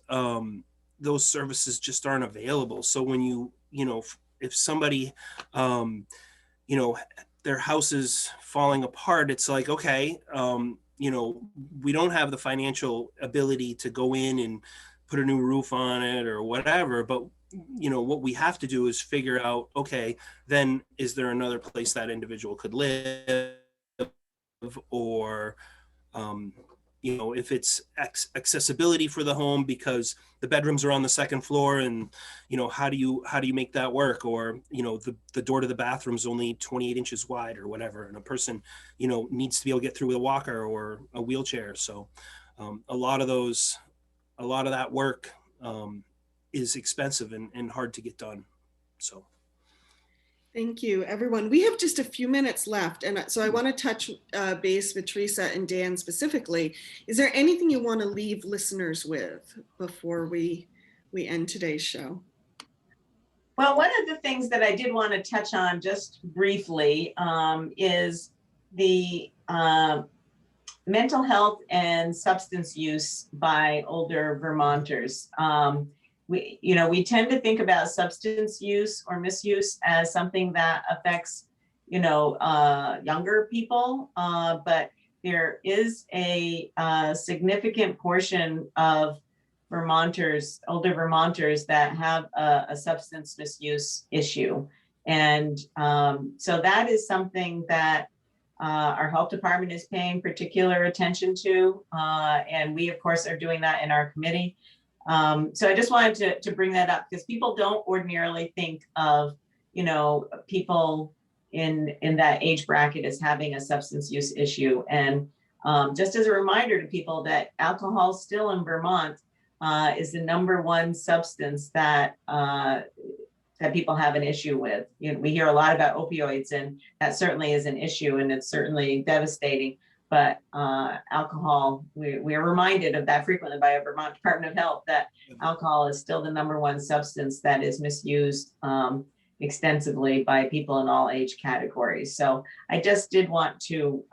[SPEAKER 4] those services just aren't available. So when if somebody, their house is falling apart, it's like, okay, we don't have the financial ability to go in and put a new roof on it or whatever, but what we have to do is figure out, okay, then is there another place that individual could live, or if it's accessibility for the home because the bedrooms are on the second floor, and how do you make that work? Or the door to the bathroom is only 28 inches wide or whatever, and a person needs to be able to get through with a walker or a wheelchair. So a lot of that work is expensive and hard to get done. So
[SPEAKER 1] thank you, everyone. We have just a few minutes left, and so I want to touch base with Theresa and Dan specifically. Is there anything you want to leave listeners with before we end today's show?
[SPEAKER 2] Well, one of the things that I did want to touch on just briefly is the mental health and substance use by older Vermonters. We tend to think about substance use or misuse as something that affects, younger people, but there is a significant portion of older Vermonters that have a substance misuse issue. And so that is something that our health department is paying particular attention to. And we, of course, are doing that in our committee. So I just wanted to bring that up because people don't ordinarily think of, people in that age bracket as having a substance use issue. And just as a reminder to people that alcohol still in Vermont is the #1 substance that people have an issue with. We hear a lot about opioids, and that certainly is an issue, and it's certainly devastating. But alcohol, we are reminded of that frequently by a Vermont Department of Health, that alcohol is still the #1 substance that is misused extensively by people in all age categories. So I just did want to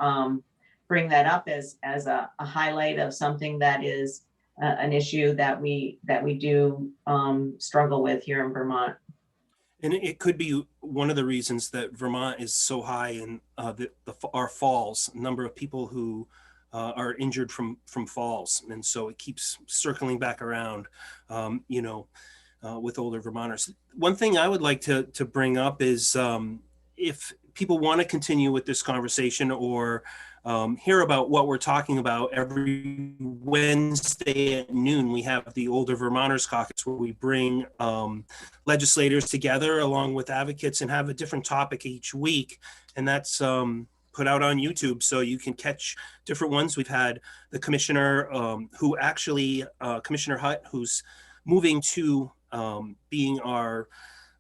[SPEAKER 2] bring that up as a highlight of something that is an issue that we do struggle with here in Vermont.
[SPEAKER 4] And it could be one of the reasons that Vermont is so high in our falls, number of people who are injured from falls. And so it keeps circling back around, with older Vermonters. One thing I would like to bring up is if people want to continue with this conversation or hear about what we're talking about, every Wednesday at noon, we have the Older Vermonters Caucus, where we bring legislators together along with advocates and have a different topic each week. And that's put out on YouTube, so you can catch different ones. We've had the commissioner Commissioner Hutt, who's moving to being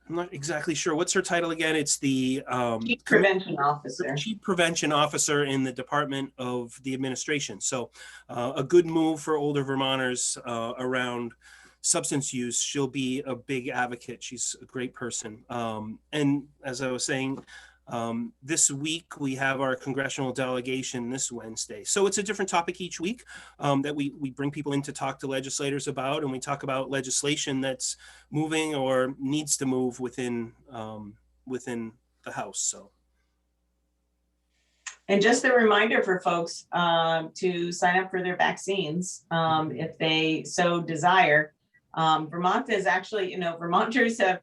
[SPEAKER 4] I'm not exactly sure what's her title again. It's the
[SPEAKER 2] Chief Prevention Officer.
[SPEAKER 4] Chief Prevention Officer in the Department of the Administration. So a good move for older Vermonters around substance use. She'll be a big advocate. She's a great person. And as I was saying, this week we have our congressional delegation this Wednesday. So it's a different topic each week that we bring people in to talk to legislators about, and we talk about legislation that's moving or needs to move within the House. So.
[SPEAKER 2] And just a reminder for folks to sign up for their vaccines if they so desire. Vermont is actually, Vermonters have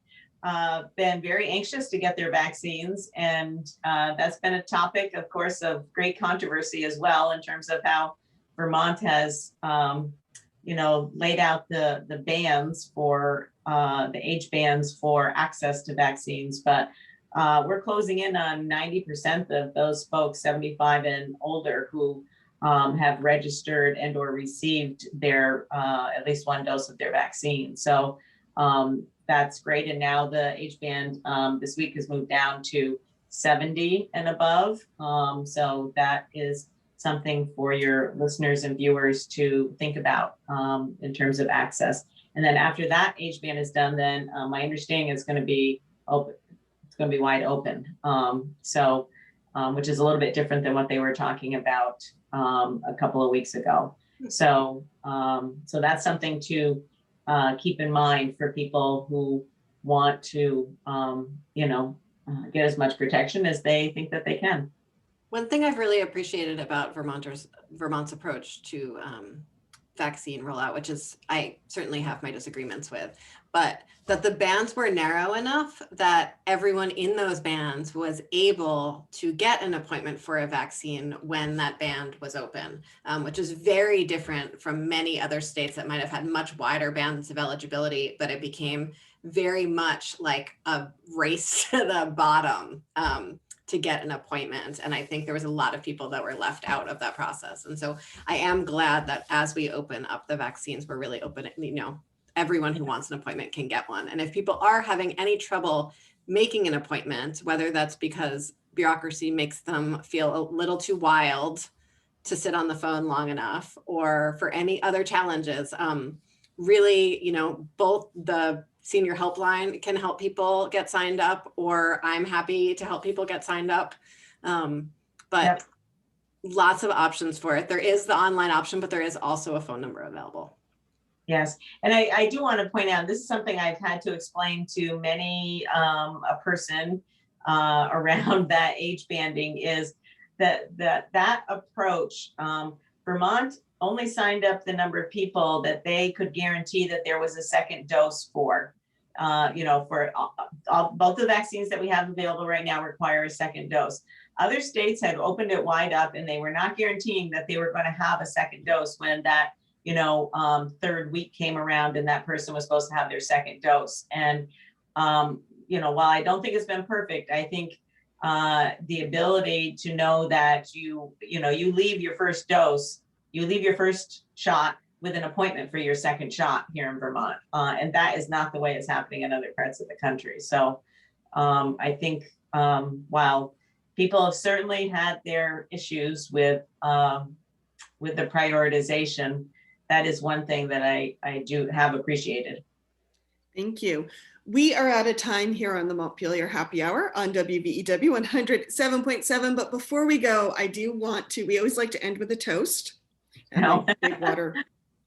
[SPEAKER 2] been very anxious to get their vaccines, and that's been a topic, of course, of great controversy as well, in terms of how Vermont has, laid out the bans for the age bans for access to vaccines. But we're closing in on 90% of those folks 75 and older who have registered and or received their at least one dose of their vaccine. So that's great. And now the age band this week has moved down to 70 and above. So that is something for your listeners and viewers to think about in terms of access. And then after that age band is done, then my understanding is going to be open. It's going to be wide open. Which is a little bit different than what they were talking about a couple of weeks ago. So that's something to keep in mind for people who want to, get as much protection as they think that they can.
[SPEAKER 3] One thing I've really appreciated about Vermont's approach to vaccine rollout, which is I certainly have my disagreements with, but that the bands were narrow enough that everyone in those bands was able to get an appointment for a vaccine when that band was open, which is very different from many other states that might have had much wider bands of eligibility, but it became very much like a race to the bottom to get an appointment. And I think there was a lot of people that were left out of that process. And so I am glad that as we open up the vaccines, we're really open, everyone who wants an appointment can get one. And if people are having any trouble making an appointment, whether that's because bureaucracy makes them feel a little too wild to sit on the phone long enough, or for any other challenges, really, both the senior helpline can help people get signed up, or I'm happy to help people get signed up. But lots of options for it. There is the online option, but there is also a phone number available.
[SPEAKER 2] Yes, and I do want to point out, this is something I've had to explain to many a person around that age banding, is that approach. Vermont only signed up the number of people that they could guarantee that there was a second dose for. For both the vaccines that we have available right now require a second dose. Other states had opened it wide up, and they were not guaranteeing that they were going to have a second dose when that third week came around and that person was supposed to have their second dose. And while I don't think it's been perfect, I think the ability to know that you leave your first dose, you leave your first shot with an appointment for your second shot here in Vermont. And that is not the way it's happening in other parts of the country. So I think while people have certainly had their issues with the prioritization, that is one thing that I do have appreciated.
[SPEAKER 1] Thank you. We are out of time here on the Montpelier Happy Hour on WVEW 107.7. But before we go, I do want to, we always like to end with a toast. And my big water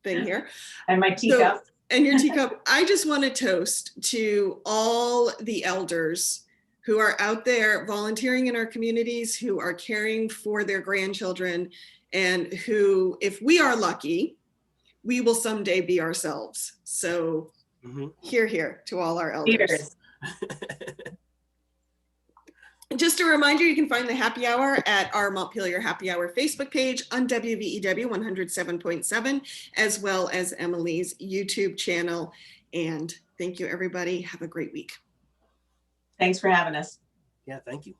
[SPEAKER 1] thing here.
[SPEAKER 2] And my teacup.
[SPEAKER 1] And your teacup. I just want to toast to all the elders who are out there volunteering in our communities, who are caring for their grandchildren, and who, if we are lucky, we will someday be ourselves. So hear, hear to all our elders. Just a reminder, you can find the Happy Hour at our Montpelier Happy Hour Facebook page on WVEW 107.7, as well as Emily's YouTube channel. And thank you, everybody. Have a great week.
[SPEAKER 2] Thanks for having us.
[SPEAKER 4] Yeah, thank you.